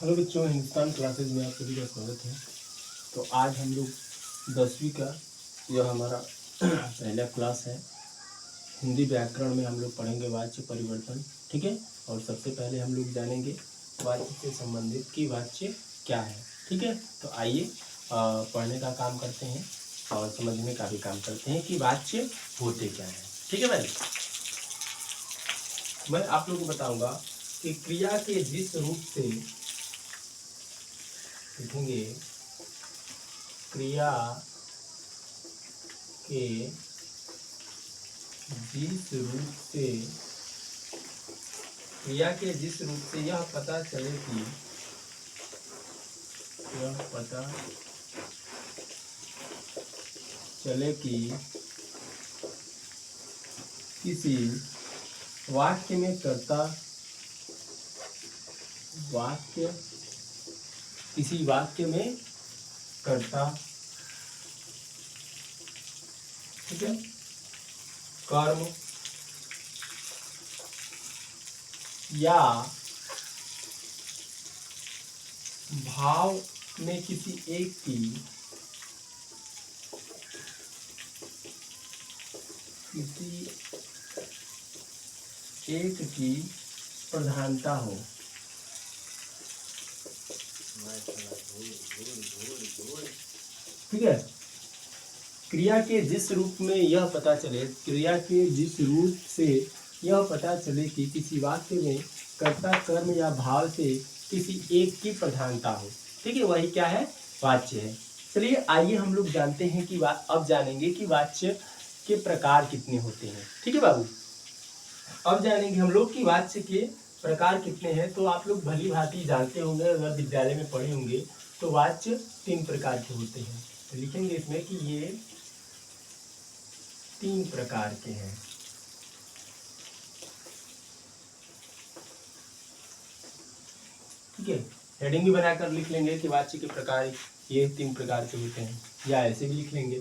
Hello बच्चों, Hindustan classes में आप सभी का स्वागत है। तो आज हम लोग 10वीं का यह हमारा पहला क्लास है। हिंदी व्याकरण में हम लोग पढ़ेंगे वाच्य परिवर्तन, ठीक है। और सबसे पहले हम लोग जानेंगे वाच्य से संबंधित कि वाच्य क्या है, ठीक है। तो आइए पढ़ने का काम करते हैं और समझने का भी काम करते हैं कि वाच्य होते क्या है, ठीक है भाई। मैं आप लोगों को बताऊंगा कि क्रिया के जिस रूप से लिखेंगे, क्रिया के जिस रूप से यह पता चले कि किसी वाक्य में कर्ता ठीक है, कर्म या भाव में किसी एक की प्रधानता हो। ठीक है, क्रिया के जिस रूप में यह पता चले कि किसी वाक्य में कर्ता, कर्म या भाव से किसी एक की प्रधानता हो, ठीक है, वही क्या है, वाच्य है। चलिए आइए हम लोग जानते हैं कि अब जानेंगे कि वाच्य के प्रकार कितने होते हैं, ठीक है बाबू। अब जानेंगे हम लोग कि वाच्य के प्रकार कितने हैं। तो आप लोग भली भांति जानते होंगे, अगर विद्यालय में पढ़े होंगे तो वाच्य 3 प्रकार के होते हैं। तो लिखेंगे इसमें कि ये 3 प्रकार के हैं। ठीक है, हेडिंग भी बनाकर लिख लेंगे कि वाच्य के प्रकार ये 3 प्रकार के होते हैं, या ऐसे भी लिख लेंगे।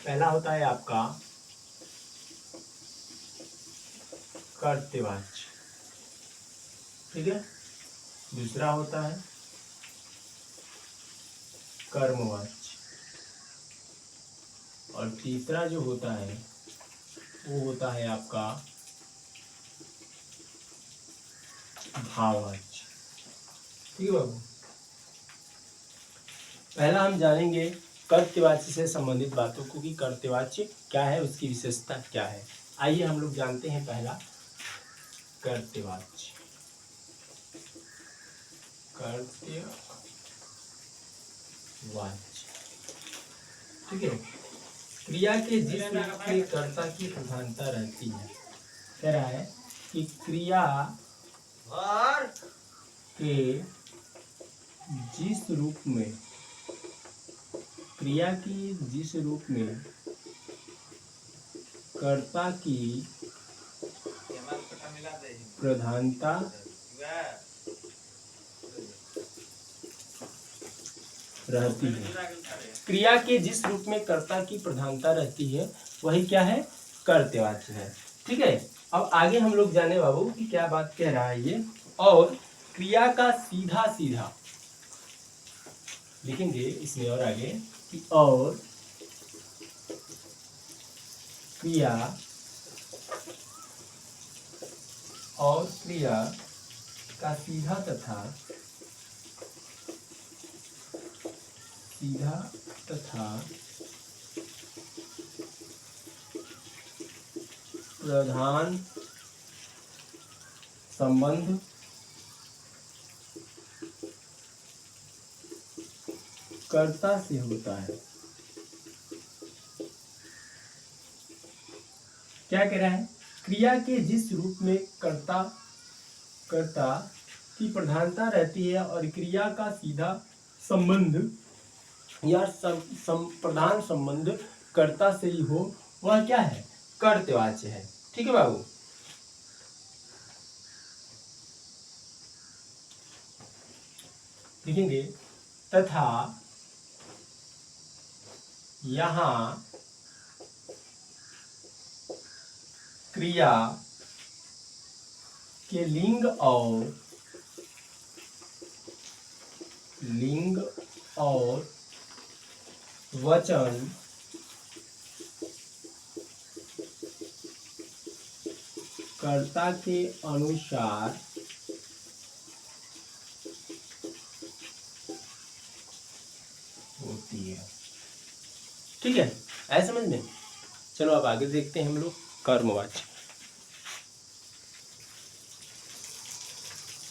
पहला होता है आपका कर्तवाच्य, ठीक है। दूसरा होता है कर्मवाच्य, और तीसरा जो होता है वो होता है आपका भाववाच्य, ठीक है बाबू। पहला हम जानेंगे कर्तवाच्य से संबंधित बातों को कि कर्तवाच्य क्या है, उसकी विशेषता क्या है। आइए हम लोग जानते हैं पहला कर्तवाच्य। ठीक है, क्रिया के जिस रूप में कर्ता की प्रधानता रहती है, कह रहा है कि क्रिया के जिस रूप में कर्ता की प्रधानता रहती है, क्रिया के जिस रूप में कर्ता की प्रधानता रहती है वही क्या है, कर्तवाच्य है। ठीक है, अब आगे हम लोग जाने बाबू कि क्या बात कह रहा है ये। और क्रिया का सीधा सीधा लिखेंगे इसमें, और आगे कि और क्रिया का सीधा तथा प्रधान संबंध कर्ता से होता है। क्या कह रहा है, क्रिया के जिस रूप में कर्ता की प्रधानता रहती है और क्रिया का सीधा संबंध या प्रधान संबंध कर्ता से ही हो, वह क्या है, कर्तवाच्य है। ठीक है बाबू। लिखेंगे तथा यहाँ क्रिया के लिंग और लिंग और वचन कर्ता के अनुसार होती है। ठीक है, ऐसे समझ में। चलो अब आगे देखते हैं हम लोग कर्मवाच्य।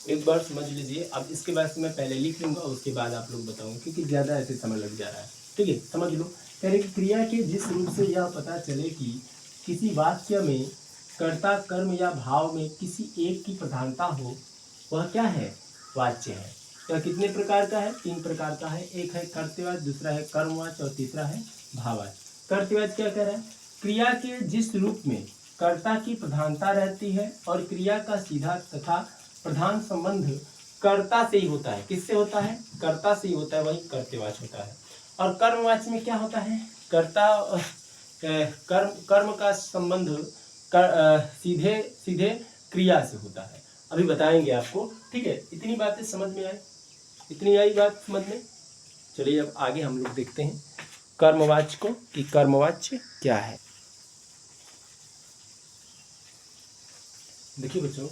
एक बार समझ लीजिए, अब इसके बाद से मैं पहले लिख लूंगा, उसके बाद आप लोग बताऊंगा, क्योंकि ज्यादा ऐसे समय लग जा रहा है। ठीक है, समझ लो। कह रहे कि क्रिया के जिस रूप से यह पता चले कि किसी वाक्य में कर्ता, कर्म या भाव में किसी एक की प्रधानता हो, वह क्या है? वाच्य है। यह कितने प्रकार का है? 3 प्रकार का है। एक है कर्तवाच्य, दूसरा है कर्मवाच्य और तीसरा है भाववाच्य। कर्तवाच्य क्या कह रहा है? क्रिया के जिस रूप में कर्ता की प्रधानता रहती है और क्रिया का सीधा तथा प्रधान संबंध कर्ता से ही होता है। किससे होता है? कर्ता से ही होता है, वही कर्तवाच्य होता है। और कर्मवाच्य में क्या होता है? कर्ता कर्म का संबंध सीधे सीधे क्रिया से होता है। अभी बताएंगे आपको। ठीक है, इतनी बातें समझ में आई? इतनी आई बात समझ में? चलिए अब आगे हम लोग देखते हैं कर्मवाच्य को, कि कर्मवाच्य क्या है। देखिए बच्चों,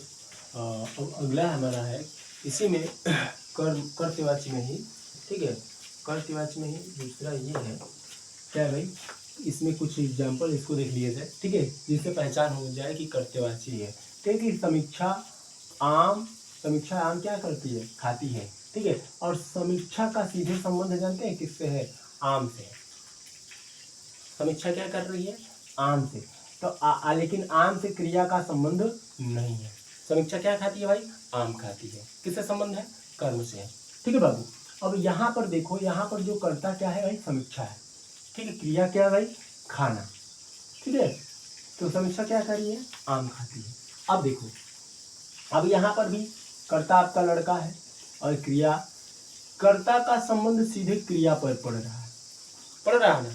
अब अगला हमारा है इसी में कर्तवाच्य में ही। ठीक है, कर्तवाच्य में ही दूसरा ये है, क्या है भाई? इसमें कुछ एग्जाम्पल इसको देख लिया जाए। ठीक है, जिससे पहचान हो जाए कि कर्तवाच्य है। ठीक है, समीक्षा आम क्या करती है? खाती है। ठीक है, और समीक्षा का सीधे संबंध जानते हैं किससे है? आम से। समीक्षा क्या कर रही है? आम से। तो लेकिन आम से क्रिया का संबंध नहीं है। समीक्षा क्या खाती है भाई? आम खाती है। किससे संबंध है? कर्म से है। ठीक है बाबू, अब यहाँ पर देखो, यहाँ पर जो कर्ता क्या है भाई? समीक्षा है। ठीक है, क्रिया क्या है भाई? खाना। ठीक है, तो समीक्षा क्या कर रही है? आम खाती है। अब देखो, अब यहाँ पर भी कर्ता आपका लड़का है और क्रिया, कर्ता का संबंध सीधे क्रिया पर पड़ रहा है ना।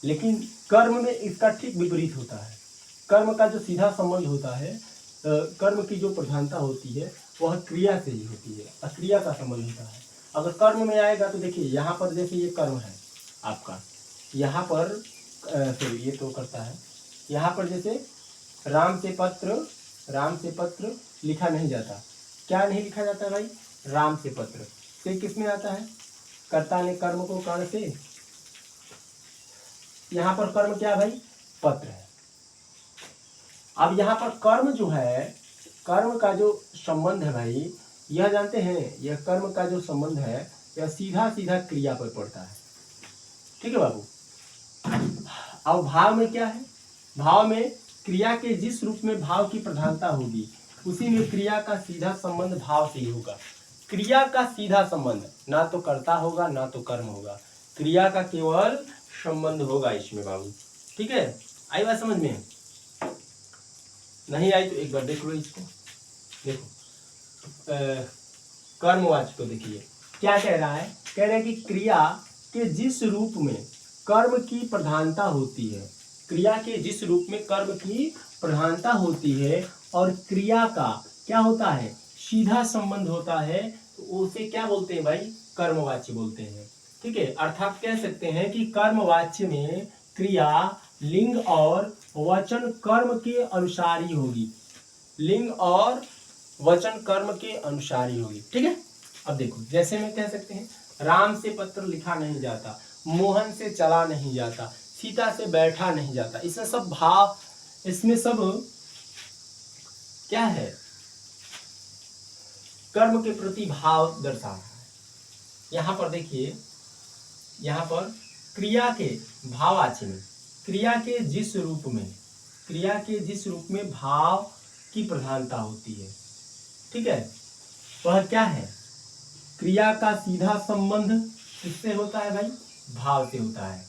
लेकिन कर्म में इसका ठीक विपरीत होता है। कर्म का जो सीधा संबंध होता है, कर्म की जो प्रधानता होती है वह क्रिया से ही होती है, अक्रिया का संबंध होता है। अगर कर्म में आएगा तो देखिए, यहाँ पर जैसे ये कर्म है आपका, यहाँ पर सॉरी ये तो करता है, यहाँ पर जैसे राम से पत्र लिखा नहीं जाता। क्या नहीं लिखा जाता है भाई? राम से पत्र से किस में आता है? कर्ता ने कर्म को कर्ण से, यहाँ पर कर्म क्या है भाई? पत्र है। अब यहाँ पर कर्म जो है, कर्म का जो संबंध है भाई, यह जानते हैं, यह कर्म का जो संबंध है यह सीधा सीधा क्रिया पर पड़ता है। ठीक है बाबू। अब भाव में क्या है? भाव में क्रिया के जिस रूप में भाव की प्रधानता होगी, उसी में क्रिया का सीधा संबंध भाव से ही होगा। क्रिया का सीधा संबंध, ना तो कर्ता होगा ना तो कर्म होगा, क्रिया का केवल संबंध होगा इसमें बाबू। ठीक है, आई बात समझ में? नहीं आई तो एक बार देख लो इसको। देखो कर्मवाच्य को देखिए, क्या कह रहा है? कह रहा है कि क्रिया के जिस रूप में कर्म की प्रधानता होती है, क्रिया के जिस रूप में कर्म की प्रधानता होती है और क्रिया का क्या होता है? सीधा संबंध होता है, तो उसे क्या बोलते हैं भाई? कर्मवाच्य बोलते हैं। ठीक है, अर्थात कह सकते हैं कि कर्मवाच्य में क्रिया लिंग और वचन कर्म के अनुसार ही होगी। लिंग और वचन कर्म के अनुसार ही होगी। ठीक है, अब देखो, जैसे में कह सकते हैं, राम से पत्र लिखा नहीं जाता, मोहन से चला नहीं जाता, सीता से बैठा नहीं जाता। इसमें सब भाव, इसमें सब क्या है? कर्म के प्रति भाव दर्शा रहा है। यहाँ पर देखिए, यहाँ पर क्रिया के भाववाच्य में, क्रिया के जिस रूप में भाव की प्रधानता होती है, ठीक है, वह क्या है? क्रिया का सीधा संबंध किससे होता है भाई? भाव से होता है।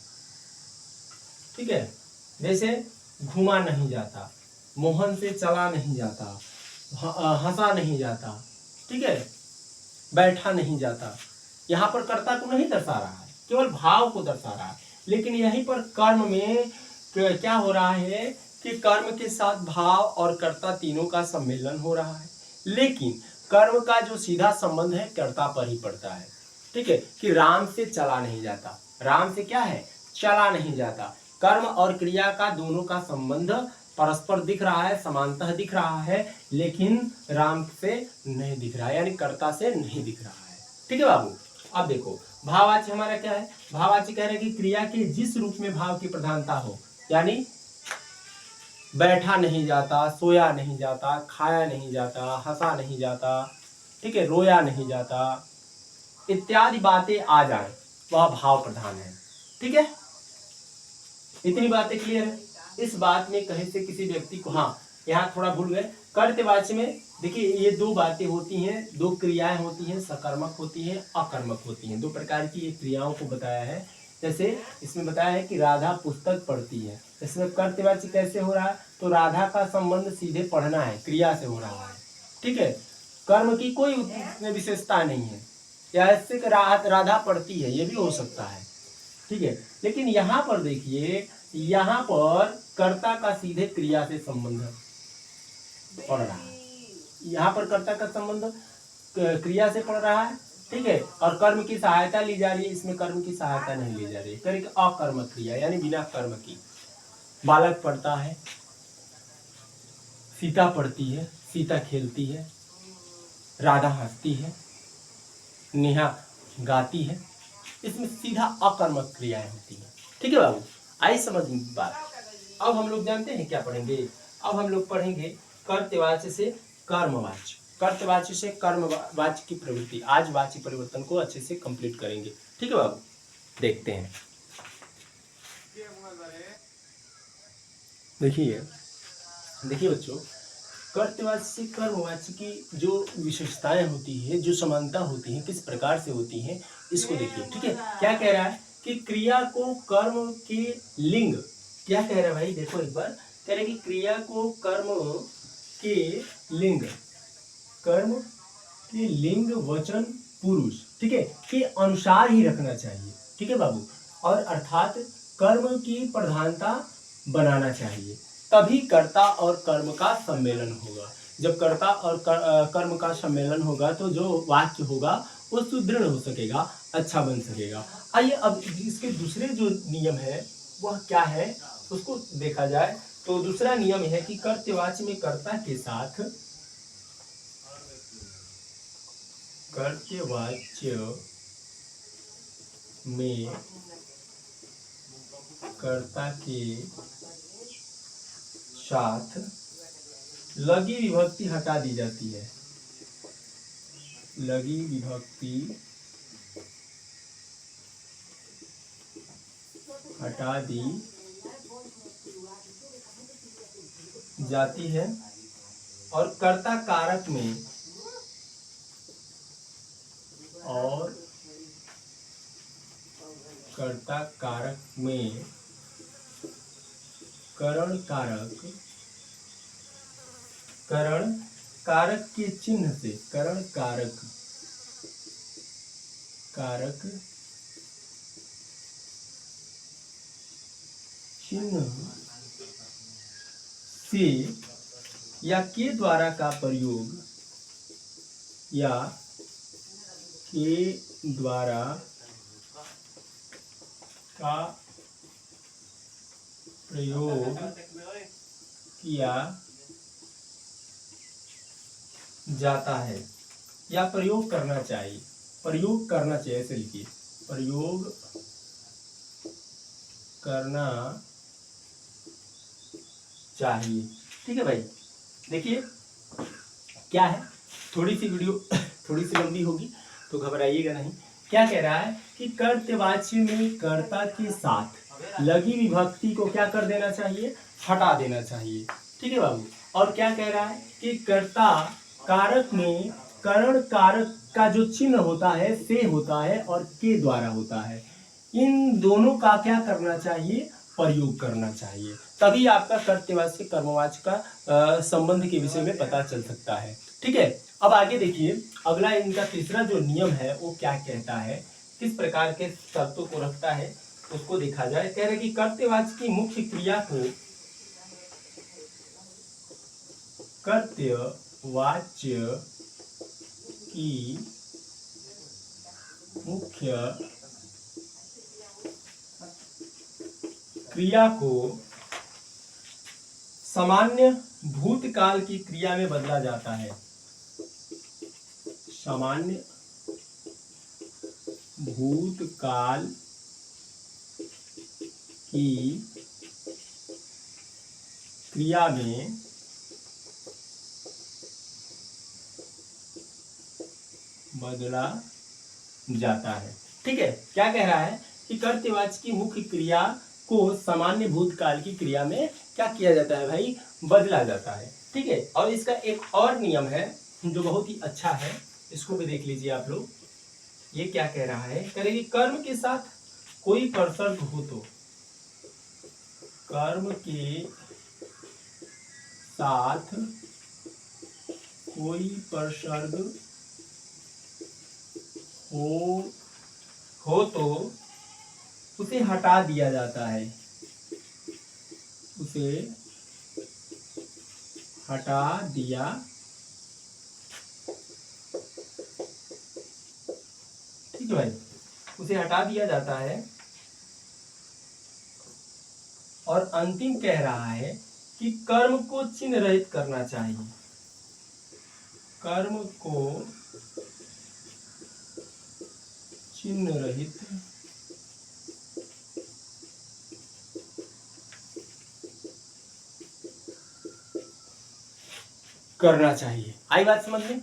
ठीक है, जैसे घुमा नहीं जाता, मोहन से चला नहीं जाता, हंसा नहीं जाता, ठीक है, बैठा नहीं जाता। यहाँ पर कर्ता को नहीं दर्शा रहा है, केवल भाव को दर्शा रहा है। लेकिन यहीं पर कर्म में क्या हो रहा है कि कर्म के साथ भाव और कर्ता तीनों का सम्मेलन हो रहा है। लेकिन कर्म का जो सीधा संबंध है कर्ता पर ही पड़ता है। ठीक है, कि राम से चला नहीं जाता, राम से क्या है, चला नहीं जाता। कर्म और क्रिया का दोनों का संबंध परस्पर दिख रहा है, समानतः दिख रहा है, लेकिन राम से नहीं दिख रहा है, यानी कर्ता से नहीं दिख रहा है। ठीक है बाबू। अब देखो भाववाच्य हमारा क्या है, भाववाच्य कह रहे हैं कि क्रिया के जिस रूप में भाव की प्रधानता हो, यानी बैठा नहीं जाता, सोया नहीं जाता, खाया नहीं जाता, हंसा नहीं जाता, ठीक है, रोया नहीं जाता, इत्यादि बातें आ जाए, वह भाव प्रधान है। ठीक है, इतनी बातें क्लियर है। इस बात में कहीं से किसी व्यक्ति को, हाँ यहाँ थोड़ा भूल गए, कर्तवाच्य में देखिए ये दो बातें होती हैं, दो क्रियाएं होती हैं, सकर्मक होती हैं, अकर्मक होती हैं। दो प्रकार की ये क्रियाओं को बताया है। जैसे इसमें बताया है कि राधा पुस्तक पढ़ती है, इसमें कर्तवाच्य कैसे हो रहा है, तो राधा का संबंध सीधे पढ़ना है, क्रिया से हो रहा है। ठीक है, कर्म की कोई उसमें विशेषता नहीं है, या ऐसे राधा पढ़ती है, ये भी हो सकता है। ठीक है, लेकिन यहाँ पर देखिए, यहाँ पर कर्ता का सीधे क्रिया से संबंध पड़ रहा है, यहाँ पर कर्ता का संबंध क्रिया से पड़ रहा है। ठीक है, और कर्म की सहायता ली जा रही है, इसमें कर्म की सहायता नहीं ली जा रही है, करें अकर्मक क्रिया यानी बिना कर्म की। बालक पढ़ता है, सीता पढ़ती है, सीता खेलती है, राधा हंसती है, नेहा गाती है, इसमें सीधा अकर्मक क्रियाएं होती हैं। ठीक है बाबू, आई समझ में बात। अब हम लोग जानते हैं क्या पढ़ेंगे, अब हम लोग पढ़ेंगे कर्तवाच्य से कर्मवाच्य, कर्तवाच्य से कर्मवाच्य की प्रवृत्ति। आज वाच्य परिवर्तन को अच्छे से कंप्लीट करेंगे। ठीक है बाबू, देखते हैं। देखिए देखिए बच्चों, कर्तवाच्य से कर्मवाच्य की जो विशेषताएं होती है, जो समानता होती है, किस प्रकार से होती है, इसको देखिए। ठीक है, क्या कह रहा है कि क्रिया को कर्म के लिंग, क्या कह रहा है भाई, देखो एक बार, कह रहे कि क्रिया को कर्म के लिंग, कर्म के लिंग वचन पुरुष, ठीक है, के अनुसार ही रखना चाहिए। ठीक है बाबू, और अर्थात कर्म की प्रधानता बनाना चाहिए, तभी कर्ता और कर्म का सम्मेलन होगा। जब कर्ता और कर्म का सम्मेलन होगा तो जो वाक्य होगा वो सुदृढ़ हो सकेगा, अच्छा बन सकेगा। आइए अब इसके दूसरे जो नियम है वह क्या है उसको देखा जाए। तो दूसरा नियम है कि कर्तवाच्य में कर्ता के साथ, कर्तवाच्य में कर्ता के साथ लगी विभक्ति हटा दी जाती है, लगी विभक्ति हटा दी जाती है, और कर्ता कारक में, और कर्ता कारक में करण कारक, करण कारक के चिन्ह से, करण कारक, कारक चिन्ह से या के द्वारा का प्रयोग, या के द्वारा का प्रयोग किया जाता है, या प्रयोग करना चाहिए, प्रयोग करना चाहिए, ऐसे लिखिए, प्रयोग करना चाहिए। ठीक है भाई, देखिए क्या है, थोड़ी सी वीडियो थोड़ी सी लंबी होगी तो घबराइएगा नहीं। क्या कह रहा है कि कर्तवाच्य में कर्ता के साथ लगी विभक्ति को क्या कर देना चाहिए, हटा देना चाहिए। ठीक है बाबू, और क्या कह रहा है कि कर्ता कारक में करण कारक का जो चिन्ह होता है से होता है और के द्वारा होता है, इन दोनों का क्या करना चाहिए, प्रयोग करना चाहिए, तभी आपका कर्तवाच्य कर्मवाच्य का संबंध के विषय में पता चल सकता है। ठीक है, अब आगे देखिए, अगला इनका तीसरा जो नियम है वो क्या कहता है, किस प्रकार के शर्तों को रखता है उसको देखा जाए। कह रहे कि कर्तवाच्य की मुख्य क्रिया को, कर्तवाच्य की मुख्य क्रिया को सामान्य भूतकाल की क्रिया में बदला जाता है। सामान्य भूतकाल की क्रिया में बदला जाता है। ठीक है, क्या कह रहा है कि कर्तवाची की मुख्य क्रिया को सामान्य भूतकाल की क्रिया में क्या किया जाता है भाई, बदला जाता है। ठीक है, और इसका एक और नियम है जो बहुत ही अच्छा है, इसको भी देख लीजिए आप लोग। ये क्या कह रहा है, कह रहे कि कर्म के साथ कोई प्रसर्ग हो तो, कर्म के साथ कोई प्रसर्ग हो तो उसे हटा दिया जाता है, उसे हटा दिया, ठीक है भाई, उसे हटा दिया जाता है। और अंतिम कह रहा है कि कर्म को चिन्ह रहित करना चाहिए, कर्म को चिन्ह रहित करना चाहिए। आई बात समझ में?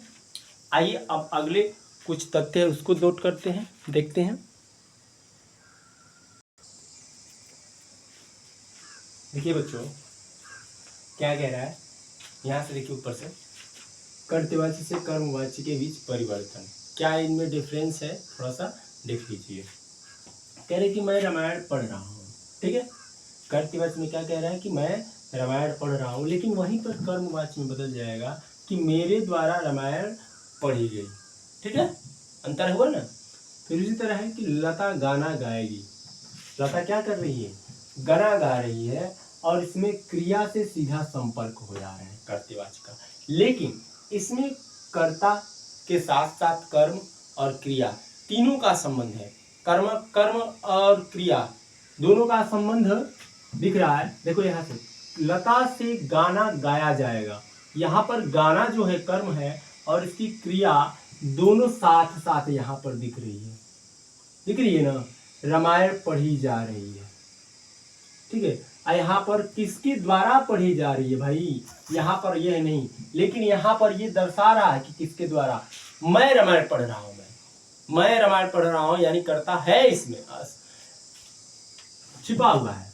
आइए अब अगले कुछ तथ्य है उसको नोट करते हैं, देखते हैं। देखिए बच्चों क्या कह रहा है, यहां से देखिए ऊपर से, कर्तवाची से कर्मवाची के बीच परिवर्तन, क्या इनमें डिफरेंस है, थोड़ा सा देख लीजिए। कह रहे कि मैं रामायण पढ़ रहा हूँ, ठीक है, कर्तवाची में क्या कह रहा है कि मैं रामायण पढ़ रहा हूँ, लेकिन वहीं पर कर्मवाची में बदल जाएगा कि मेरे द्वारा रामायण पढ़ी गई। ठीक है, अंतर हुआ ना। फिर इसी तरह है कि लता गाना गाएगी, लता क्या कर रही है, गाना गा रही है, और इसमें क्रिया से सीधा संपर्क हो जा रहा है कर्तवाची का, लेकिन इसमें कर्ता के साथ साथ कर्म और क्रिया तीनों का संबंध है, कर्म और क्रिया दोनों का संबंध दिख रहा है। देखो यहाँ से लता से गाना गाया जाएगा, यहाँ पर गाना जो है कर्म है और इसकी क्रिया दोनों साथ साथ यहाँ पर दिख रही है ना, रामायण पढ़ी जा रही है। ठीक है, यहाँ पर किसके द्वारा पढ़ी जा रही है भाई, यहाँ पर यह नहीं, लेकिन यहाँ पर ये दर्शा रहा है कि किसके द्वारा, मैं रामायण पढ़ रहा हूं, मैं रामायण पढ़ रहा हूं, यानी करता है इसमें छिपा हुआ है।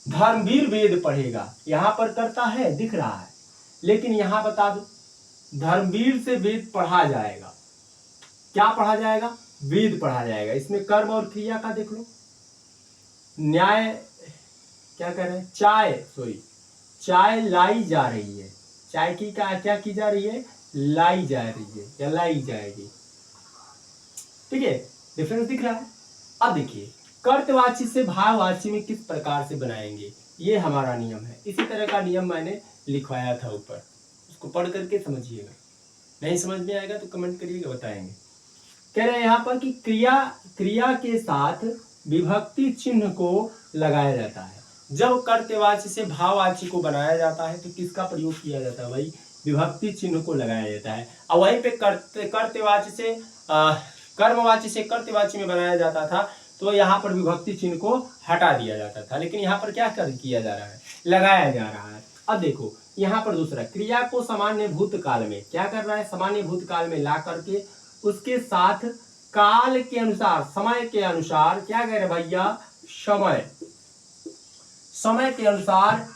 धर्मवीर वेद पढ़ेगा, यहाँ पर करता है दिख रहा है, लेकिन यहाँ बता दो धर्मवीर से वेद पढ़ा जाएगा, क्या पढ़ा जाएगा, वेद पढ़ा जाएगा। इसमें कर्म और क्रिया का देख लो, न्याय क्या कर रहे हैं, चाय लाई जा रही है, चाय की क्या की जा रही है, लाई जा रही है या लाई जाएगी। ठीक है, डिफरेंस दिख रहा है। अब देखिए कर्तवाची से भाववाची में किस प्रकार से बनाएंगे, ये हमारा नियम है। इसी तरह का नियम मैंने लिखवाया था ऊपर, उसको पढ़ करके समझिएगा, नहीं समझ में आएगा तो कमेंट करिएगा, बताएंगे। कह रहे हैं यहाँ पर कि क्रिया के साथ विभक्ति चिन्ह को लगाया जाता है। जब कर्तवाची से भाववाची को बनाया जाता है तो किसका प्रयोग किया जाता है भाई, विभक्ति चिन्ह को लगाया जाता है। और वहीं पे कर्तवाची से कर्मवाची से कर्तवाची में बनाया जाता था तो यहाँ पर विभक्ति चिन्ह को हटा दिया जाता था, लेकिन यहाँ पर क्या किया जा रहा है, लगाया जा रहा है। अब देखो यहाँ पर दूसरा, क्रिया को सामान्य भूतकाल में क्या कर रहा है, सामान्य भूतकाल में ला करके उसके साथ काल के अनुसार, समय के अनुसार, क्या कह रहे भैया, समय के अनुसार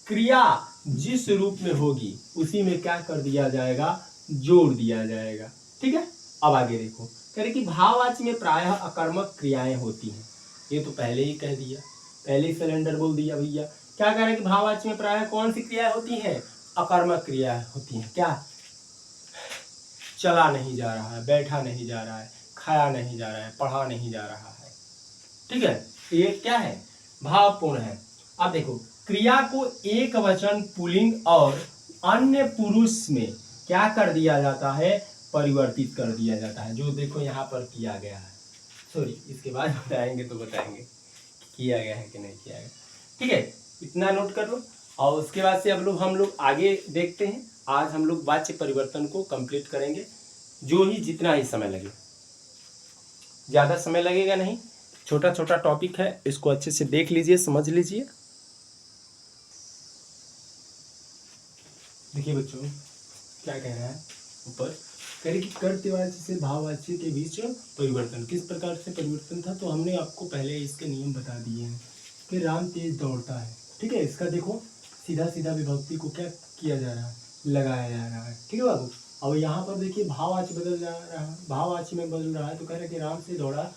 क्रिया जिस रूप में होगी उसी में क्या कर दिया जाएगा, जोड़ दिया जाएगा। ठीक है, अब आगे देखो, कह रहे कि भाववाची में प्रायः अकर्मक क्रियाएं होती हैं, ये तो पहले ही कह दिया, पहले ही सिलेंडर बोल दिया भैया। क्या कह रहे हैं कि भाववाची में प्रायः कौन सी क्रियाएं होती हैं, अकर्मक क्रियाएं होती हैं। क्या, चला नहीं जा रहा है, बैठा नहीं जा रहा है, खाया नहीं जा रहा है, पढ़ा नहीं जा रहा है। ठीक है, ये क्या है, भावपूर्ण है। अब देखो क्रिया को एक वचन पुल्लिंग और अन्य पुरुष में क्या कर दिया जाता है, परिवर्तित कर दिया जाता है, जो देखो यहाँ पर किया गया है। सॉरी, इसके बाद बताएंगे तो बताएंगे कि किया गया है कि नहीं किया गया। ठीक है, इतना नोट कर लो। और उसके बाद से अब हम लोग आगे देखते हैं। आज हम लोग वाच्य परिवर्तन को कंप्लीट करेंगे, जो ही जितना ही समय लगे, ज़्यादा समय लगेगा नहीं। छोटा छोटा टॉपिक है, इसको अच्छे से देख लीजिए, समझ लीजिए। देखिए बच्चों, क्या कह रहा है ऊपर, कह रहे कि कर्तवाच्य से भाववाच्य के बीच परिवर्तन, किस प्रकार से परिवर्तन था। तो हमने आपको पहले इसके नियम बता दिए हैं कि राम तेज दौड़ता है। ठीक है, इसका देखो सीधा सीधा विभक्ति को क्या किया जा रहा है, लगाया जा रहा है। ठीक है बाबू। अब यहाँ पर देखिए भाववाच्य बदल जा रहा है, भाववाच्य में बदल रहा है। तो कह रहे हैं कि राम से दौड़ा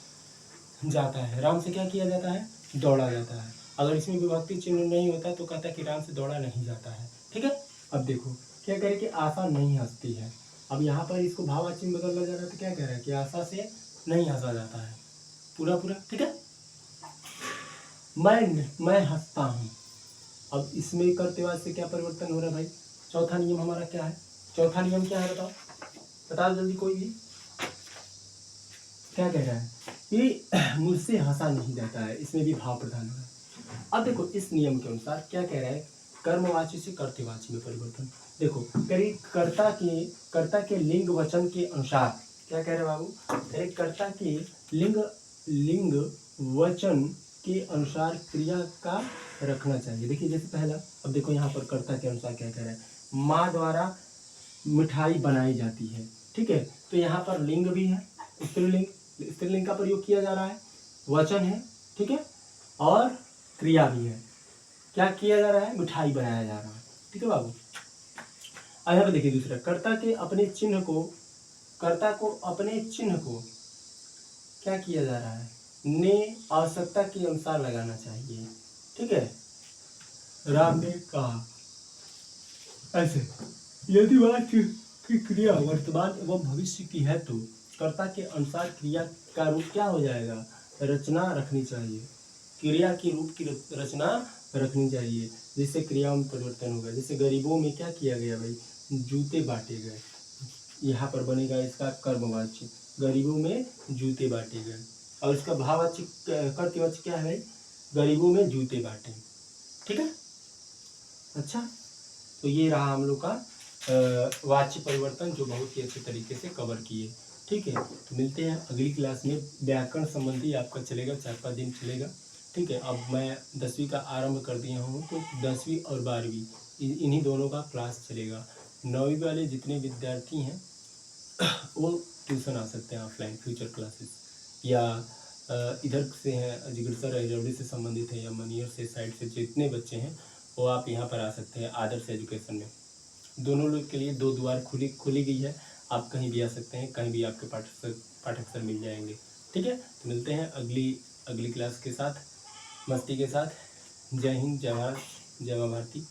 जाता है, राम से क्या किया जाता है, दौड़ा जाता है। अगर इसमें विभक्ति चिन्ह नहीं होता तो कहता है कि राम से दौड़ा नहीं जाता है। ठीक है, अब देखो क्या कह रहे कि आशा नहीं हंसती है। अब यहाँ पर इसको भाववाच्य में बदला जा रहा है। तो क्या कह रहा है कि आशा से नहीं हंसा जाता है, पूरा पूरा। ठीक है, मैं हंसता हूँ। अब इसमें कर्तव्य से क्या परिवर्तन हो रहा है भाई। चौथा नियम हमारा क्या है, चौथा नियम क्या है बताओ, बता जल्दी कोई भी। क्या कह रहा है कि मुझसे हंसा नहीं जाता है, इसमें भी भाव प्रधान हो रहा है। अब देखो इस नियम के अनुसार क्या कह रहा है, कर्मवाची से कर्तवाची में परिवर्तन। देखो करीब कर्ता के लिंग वचन के अनुसार क्या कह रहे बाबू, करीब कर्ता के लिंग वचन के अनुसार क्रिया का रखना चाहिए। देखिए जैसे पहला, अब देखो यहाँ पर कर्ता के अनुसार क्या कह रहा है, माँ द्वारा मिठाई बनाई जाती है। ठीक है, तो यहाँ पर लिंग भी है, स्त्रीलिंग का प्रयोग किया जा रहा है, वचन है। ठीक है, और क्रिया भी है। क्या किया जा रहा है, मिठाई बनाया जा रहा है। ठीक है बाबू। अब यहाँ पर देखिए दूसरा, कर्ता को अपने चिन्ह को क्या किया जा रहा है, ने आवश्यकता के अनुसार लगाना चाहिए। ठीक है, राम ने कहा ऐसे। यदि वाक्य की क्रिया वर्तमान एवं भविष्य की है तो कर्ता के अनुसार क्रिया का रूप क्या हो जाएगा, रचना रखनी चाहिए। क्रिया की रूप की रचना रखनी चाहिए, जिससे क्रिया में परिवर्तन होगा। जैसे गरीबों में क्या किया गया भाई, जूते बांटे गए। यहाँ पर बनेगा इसका कर्मवाच्य, गरीबों में जूते बांटे गए। और इसका भाववाच्य कर्तवाच्य क्या है भाई, गरीबों में जूते बांटे। ठीक है, अच्छा, तो ये रहा हम लोग का वाच्य परिवर्तन, जो बहुत ही अच्छे तरीके से कवर किए। ठीक है, तो मिलते हैं अगली क्लास में। व्याकरण संबंधी आपका चलेगा, 4-5 दिन चलेगा। ठीक है, अब मैं 10वीं का आरंभ कर दिया हूँ, तो 10वीं और 12वीं इन्हीं दोनों का क्लास चलेगा। 9वीं वाले जितने विद्यार्थी हैं वो ट्यूशन आ सकते हैं, ऑफलाइन फ्यूचर क्लासेस, या इधर से हैं जिगरसर रजौड़ी से संबंधित है, या मनियर से साइड से जितने बच्चे हैं वो आप यहाँ पर आ सकते हैं आदर्श एजुकेशन में। दोनों लोग के लिए 2 द्वार खुली गई है, आप कहीं भी आ सकते हैं, कहीं भी आपके पाठक मिल जाएंगे। ठीक है, तो मिलते हैं अगली क्लास के साथ, मस्ती के साथ। जय हिंद, जय भारत, जय माँ भारती।